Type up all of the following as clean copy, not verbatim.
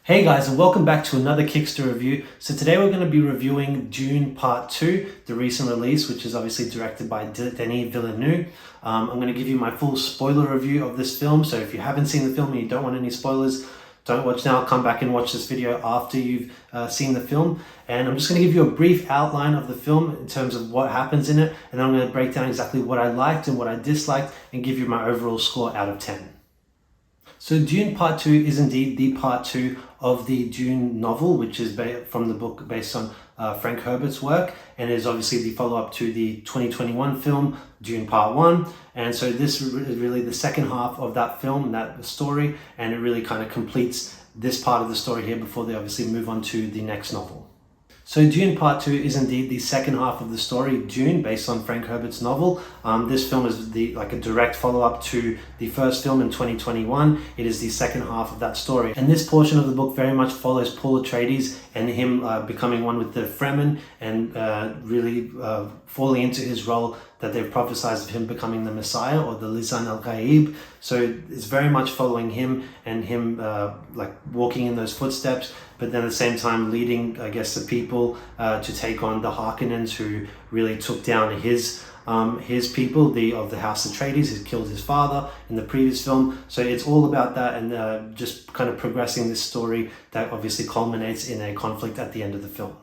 Hey guys, and welcome back to another Kickster review. So today we're going to be reviewing Dune Part 2, the recent release, which is obviously directed by Denis Villeneuve. I'm going to give you my full spoiler review of this film. So if you haven't seen the film and you don't want any spoilers, don't watch now. Come back and watch this video after you've seen the film. And I'm just going to give you a brief outline of the film in terms of what happens in it. And then I'm going to break down exactly what I liked and what I disliked and give you my overall score out of 10. So Dune Part 2 is indeed the Part 2 of the Dune novel, which is from the book based on Frank Herbert's work, and is obviously the follow-up to the 2021 film, Dune Part 1. And so this is really the second half of that film, that story, and it really kind of completes this part of the story here before they obviously move on to the next novel. So Dune Part 2 is indeed the second half of the story, Dune, based on Frank Herbert's novel. This film is like a direct follow-up to the first film in 2021. It is the second half of that story. And this portion of the book very much follows Paul Atreides and him becoming one with the Fremen and really falling into his role that they've prophesied of him becoming the Messiah or the Lisan al-Ghaib. So it's very much following him and him like walking in those footsteps, but then at the same time leading, I guess, the people to take on the Harkonnens, who really took down his people, of the House Atreides, who killed his father in the previous film. So it's all about that and just kind of progressing this story that obviously culminates in a conflict at the end of the film.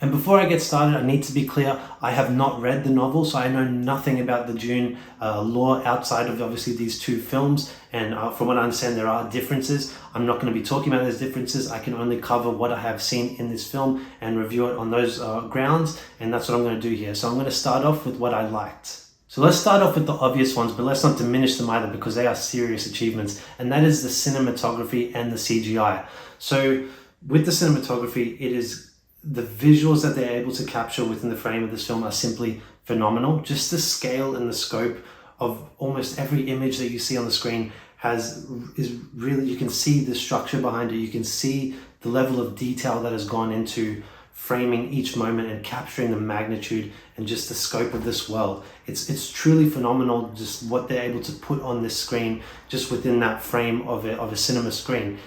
And before I get started, I need to be clear, I have not read the novel, so I know nothing about the Dune lore outside of obviously these two films. And from what I understand, there are differences. I'm not going to be talking about those differences. I can only cover what I have seen in this film and review it on those grounds. And that's what I'm going to do here. So I'm going to start off with what I liked. So let's start off with the obvious ones, but let's not diminish them either because they are serious achievements. And that is the cinematography and the CGI. So with the cinematography, it is the visuals that they're able to capture within the frame of this film are simply phenomenal. Just the scale and the scope of almost every image that you see on the screen is really, you can see the structure behind it. You can see the level of detail that has gone into framing each moment and capturing the magnitude and just the scope of this world. It's truly phenomenal just what they're able to put on this screen just within that frame of a cinema screen.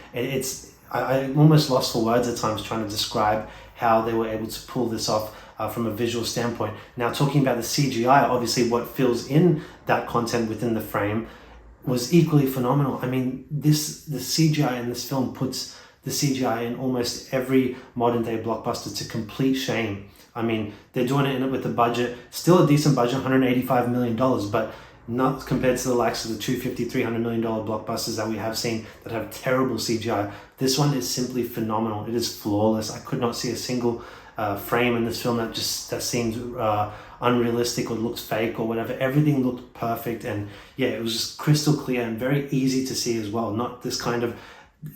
I'm almost lost for words at times trying to describe how they were able to pull this off from a visual standpoint. Now, talking about the CGI, obviously what fills in that content within the frame was equally phenomenal. I mean, the CGI in this film puts the CGI in almost every modern day blockbuster to complete shame. I mean, they're doing it with a budget, still a decent budget, $185 million, but not compared to the likes of the $250, $300 million blockbusters that we have seen that have terrible CGI. This one is simply phenomenal. It is flawless. I could not see a single frame in this film that seemed unrealistic or looked fake or whatever. Everything looked perfect, and yeah, it was just crystal clear and very easy to see as well. Not this kind of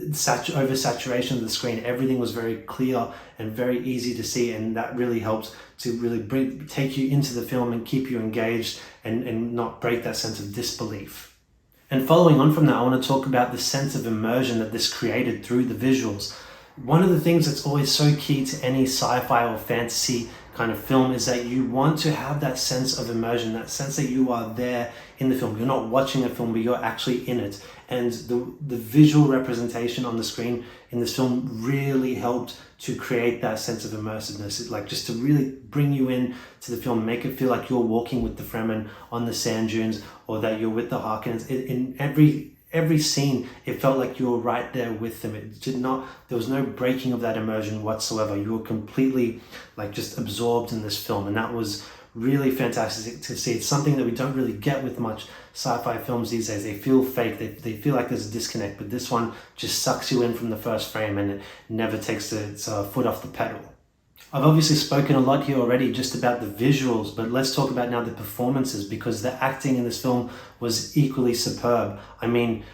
oversaturation of the screen. Everything was very clear and very easy to see, and that really helped to really take you into the film and keep you engaged and not break that sense of disbelief. And following on from that, I want to talk about the sense of immersion that this created through the visuals. One of the things that's always so key to any sci-fi or fantasy kind of film is that you want to have that sense of immersion, that sense that you are there in the film. You're not watching a film, but you're actually in it. And the visual representation on the screen in this film really helped to create that sense of immersiveness. Like just to really bring you in to the film, make it feel like you're walking with the Fremen on the sand dunes, or that you're with the Harkonnens. In every scene, it felt like you were right there with them. There was no breaking of that immersion whatsoever. You were completely like just absorbed in this film, and that was really fantastic to see. It's something that we don't really get with much sci-fi films these days. They feel fake, they feel like there's a disconnect, but this one just sucks you in from the first frame and it never takes its foot off the pedal. I've obviously spoken a lot here already just about the visuals, but let's talk about now the performances, because the acting in this film was equally superb. I mean,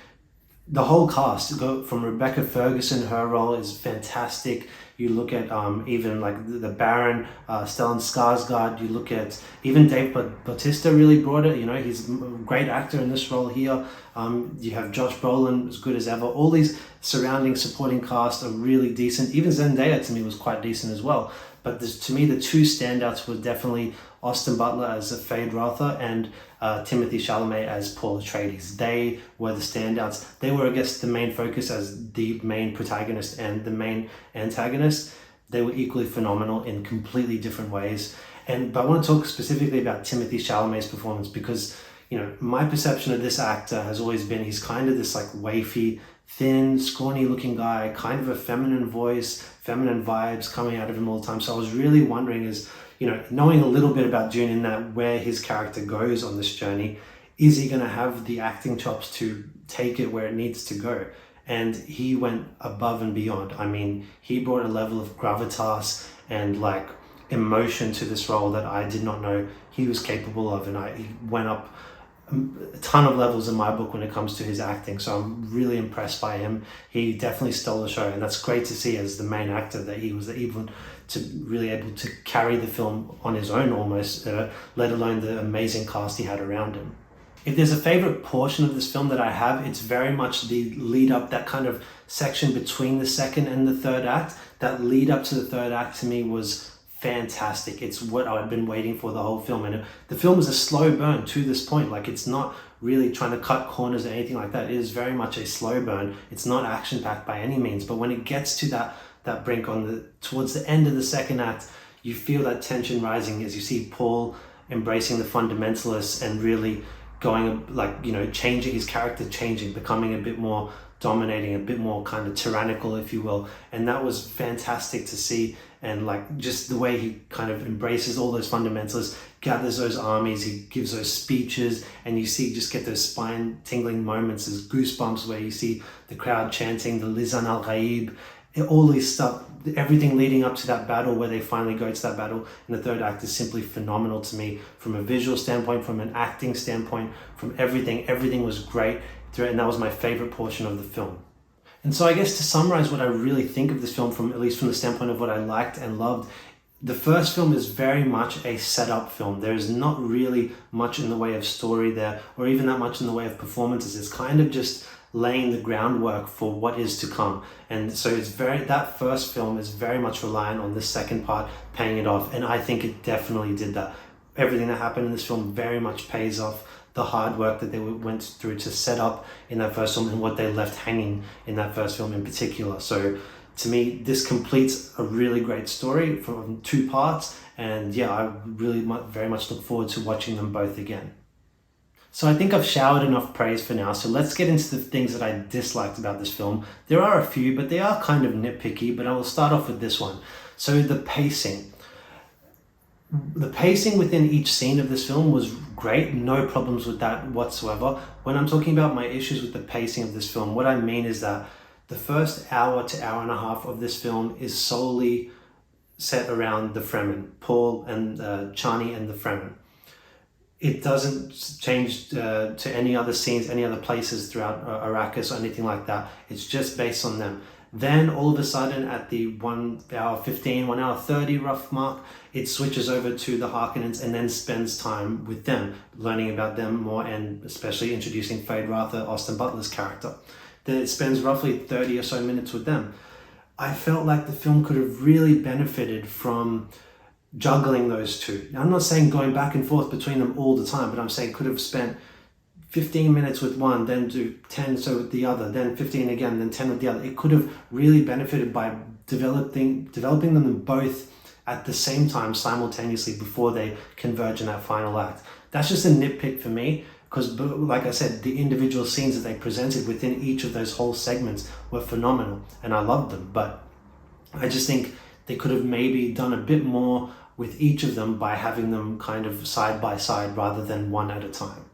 the whole cast, from Rebecca Ferguson, her role is fantastic. You look at even like the Baron, Stellan Skarsgård. You look at even Dave Bautista really brought it. You know, he's a great actor in this role here. You have Josh Brolin, as good as ever. All these surrounding supporting cast are really decent. Even Zendaya to me was quite decent as well. But to me, the two standouts were definitely Austin Butler as Feyd-Rautha and Timothy Chalamet as Paul Atreides. They were the standouts. They were, I guess, the main focus as the main protagonist and the main antagonist. They were equally phenomenal in completely different ways. But I want to talk specifically about Timothy Chalamet's performance because, you know, my perception of this actor has always been he's kind of this like wafy, thin, scrawny looking guy, kind of a feminine voice, feminine vibes coming out of him all the time. So I was really wondering is, you know, knowing a little bit about Dune in that where his character goes on this journey, is he going to have the acting chops to take it where it needs to go? And he went above and beyond. I mean, he brought a level of gravitas and like emotion to this role that I did not know he was capable of. And he went up a ton of levels in my book when it comes to his acting. So I'm really impressed by him. He definitely stole the show. And that's great to see as the main actor that he was able to really able to carry the film on his own almost, let alone the amazing cast he had around him. If there's a favorite portion of this film that I have, it's very much the lead up, that kind of section between the second and the third act. That lead up to the third act to me was fantastic. It's what I've been waiting for the whole film. And the film is a slow burn to this point. Like, it's not really trying to cut corners or anything like that. It is very much a slow burn. It's not action packed by any means. But when it gets to that brink towards the end of the second act, you feel that tension rising as you see Paul embracing the fundamentalists and really going, like, you know, changing his character, becoming a bit more dominating, a bit more kind of tyrannical, if you will. And that was fantastic to see. And like just the way he kind of embraces all those fundamentalists, gathers those armies, he gives those speeches, and you get those spine tingling moments, as goosebumps where you see the crowd chanting the Lisan al-Ghaib, all this stuff, everything leading up to that battle where they finally go to that battle in the third act is simply phenomenal to me from a visual standpoint, from an acting standpoint, from everything. Everything was great, and that was my favorite portion of the film. And so I guess to summarize what I really think of this film, at least from the standpoint of what I liked and loved, the first film is very much a setup film. There's not really much in the way of story there, or even that much in the way of performances. It's kind of just laying the groundwork for what is to come. And so that first film is very much reliant on the second part paying it off. And I think it definitely did that. Everything that happened in this film very much pays off the hard work that they went through to set up in that first film and what they left hanging in that first film in particular. So to me, this completes a really great story from two parts. And yeah, I really very much look forward to watching them both again. So I think I've showered enough praise for now. So let's get into the things that I disliked about this film. There are a few, but they are kind of nitpicky, but I will start off with this one. So the pacing. The pacing within each scene of this film was great. No problems with that whatsoever. When I'm talking about my issues with the pacing of this film, what I mean is that the first hour to hour and a half of this film is solely set around the Fremen, Paul and Chani and the Fremen. It doesn't change to any other scenes, any other places throughout Arrakis or anything like that. It's just based on them. Then all of a sudden at the 1 hour 15, 1 hour 30 rough mark, it switches over to the Harkonnens and then spends time with them, learning about them more and especially introducing Feyd-Rautha, Austin Butler's character. Then it spends roughly 30 or so minutes with them. I felt like the film could have really benefited from juggling those two. Now, I'm not saying going back and forth between them all the time, but I'm saying could have spent 15 minutes with one, then do 10 so with the other, then 15 again, then 10 with the other. It could have really benefited by developing them both at the same time simultaneously before they converge in that final act. That's just a nitpick for me because, like I said, the individual scenes that they presented within each of those whole segments were phenomenal and I loved them, but I just think they could have maybe done a bit more with each of them by having them kind of side by side rather than one at a time.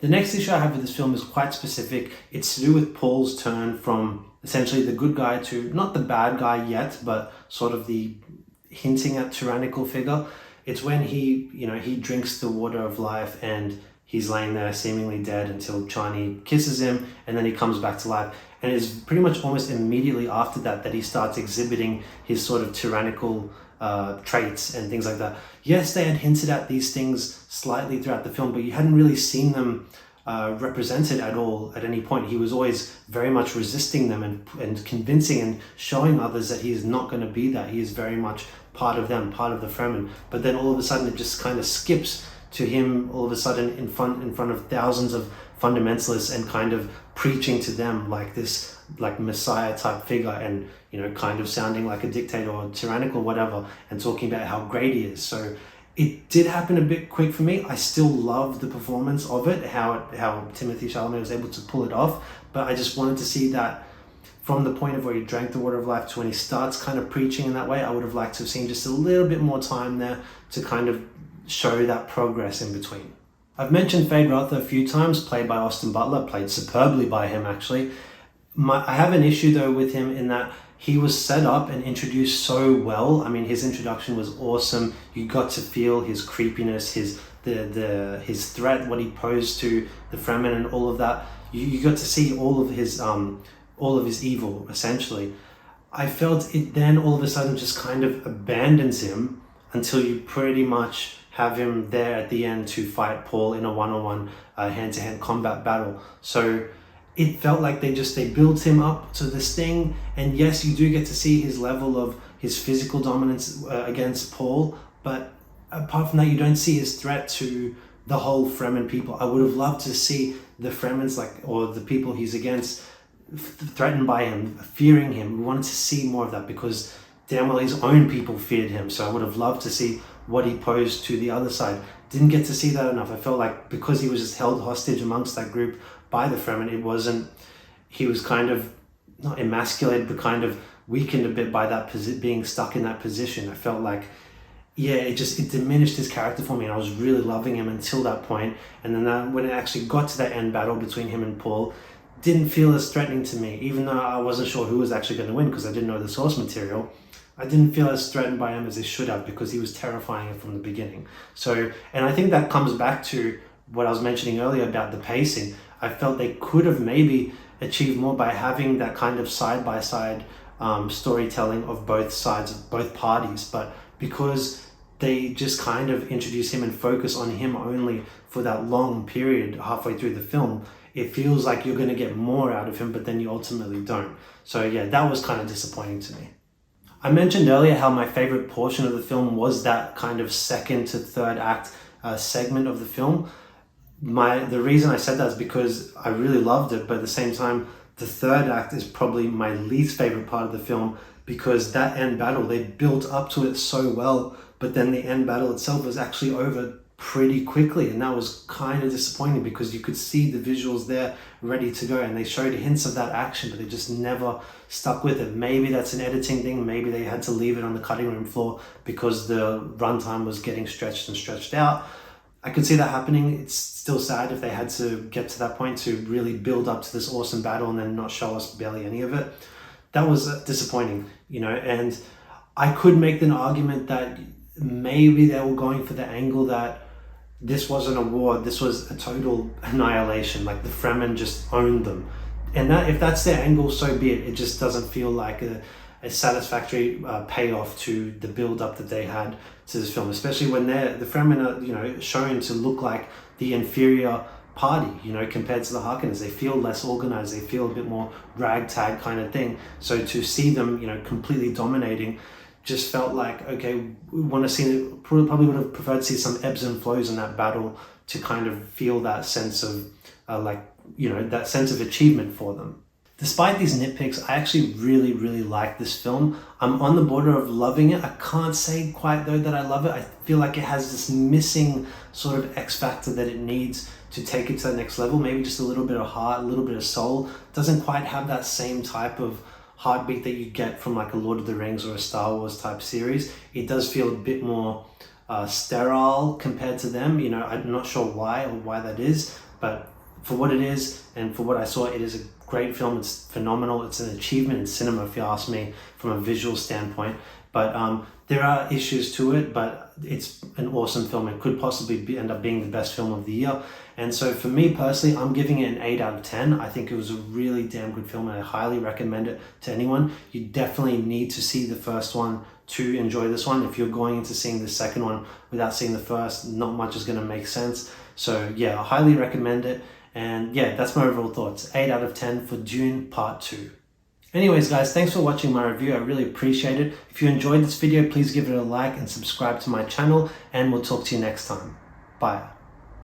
The next issue I have with this film is quite specific. It's to do with Paul's turn from essentially the good guy to not the bad guy yet, but sort of the hinting at tyrannical figure. It's when he drinks the water of life and he's laying there seemingly dead until Chani kisses him and then he comes back to life. And it's pretty much almost immediately after that he starts exhibiting his sort of tyrannical traits and things like that. Yes, they had hinted at these things slightly throughout the film, but you hadn't really seen them represented at all at any point. He was always very much resisting them and convincing and showing others that he is not going to be that. He is very much part of them, part of the Fremen. But then all of a sudden it just kind of skips to him all of a sudden in front of thousands of fundamentalists and kind of preaching to them like this like messiah type figure, and kind of sounding like a dictator or tyrannical whatever, and talking about how great he is. So it did happen a bit quick for me. I still love the performance of it, how Timothy Chalamet was able to pull it off, but I just wanted to see that from the point of where he drank the water of life to when he starts kind of preaching in that way. I would have liked to have seen just a little bit more time there to kind of show that progress in between. I've mentioned Fade Ruther a few times, played by Austin Butler, played superbly by him actually. I have an issue though with him in that he was set up and introduced so well. I mean, his introduction was awesome. You got to feel his creepiness, his threat, what he posed to the Fremen, and all of that. You got to see all of his evil essentially. I felt it then all of a sudden just kind of abandons him until you pretty much have him there at the end to fight Paul in a one-on-one hand-to-hand combat battle. So it felt like they built him up to this thing, and yes, you do get to see his level of his physical dominance against Paul, but apart from that, you don't see his threat to the whole Fremen people. I would have loved to see the Fremens, or the people he's against, threatened by him, fearing him. We wanted to see more of that because damn well his own people feared him. So I would have loved to see what he posed to the other side. Didn't get to see that enough. I felt like because he was just held hostage amongst that group by the Fremen, he was kind of not emasculated, but kind of weakened a bit by that being stuck in that position. I felt like, yeah, it diminished his character for me, and I was really loving him until that point. And then when it actually got to that end battle between him and Paul, didn't feel as threatening to me, even though I wasn't sure who was actually going to win because I didn't know the source material. I didn't feel as threatened by him as I should have because he was terrifying from the beginning. So, and I think that comes back to what I was mentioning earlier about the pacing. I felt they could have maybe achieved more by having that kind of side-by-side storytelling of both sides, of both parties. But because they just kind of introduce him and focus on him only for that long period halfway through the film, it feels like you're going to get more out of him, but then you ultimately don't. So yeah, that was kind of disappointing to me. I mentioned earlier how my favorite portion of the film was that kind of second to third act segment of the film. The reason I said that is because I really loved it, but at the same time, the third act is probably my least favorite part of the film, because that end battle, they built up to it so well, but then the end battle itself was actually over pretty quickly, and that was kind of disappointing because you could see the visuals there ready to go, and they showed hints of that action, but they just never stuck with it. Maybe that's an editing thing, maybe they had to leave it on the cutting room floor because the runtime was getting stretched out. I could see that happening. It's still sad if they had to get to that point to really build up to this awesome battle and then not show us barely any of it. That was disappointing, and I could make an argument that maybe they were going for the angle that this wasn't a war, this was a total annihilation, like the Fremen just owned them. And that, if that's their angle, so be it. It just doesn't feel like a satisfactory payoff to the build-up that they had to this film, especially when the Fremen are, shown to look like the inferior party, compared to the Harkonnens. They feel less organized, they feel a bit more ragtag kind of thing. So to see them, completely dominating, just felt like, okay, we want to see, probably would have preferred to see some ebbs and flows in that battle to kind of feel that sense of that sense of achievement for them. Despite these nitpicks, I actually really, really like this film. I'm on the border of loving it. I can't say quite though that I love it. I feel like it has this missing sort of X factor that it needs to take it to the next level. Maybe just a little bit of heart, a little bit of soul. Doesn't quite have that same type of heartbeat that you get from like a Lord of the Rings or a Star Wars type series. It does feel a bit more sterile compared to them. I'm not sure why that is, but for what it is and for what I saw, it is a great film. It's phenomenal. It's an achievement in cinema, if you ask me, from a visual standpoint. But there are issues to it, but it's an awesome film. It could possibly end up being the best film of the year. And so for me personally, I'm giving it an 8 out of 10. I think it was a really damn good film, and I highly recommend it to anyone. You definitely need to see the first one to enjoy this one. If you're going into seeing the second one without seeing the first, not much is going to make sense. So yeah, I highly recommend it. And yeah, that's my overall thoughts. 8 out of 10 for Dune Part 2. Anyways guys, thanks for watching my review. I really appreciate it. If you enjoyed this video, please give it a like and subscribe to my channel, and we'll talk to you next time. Bye.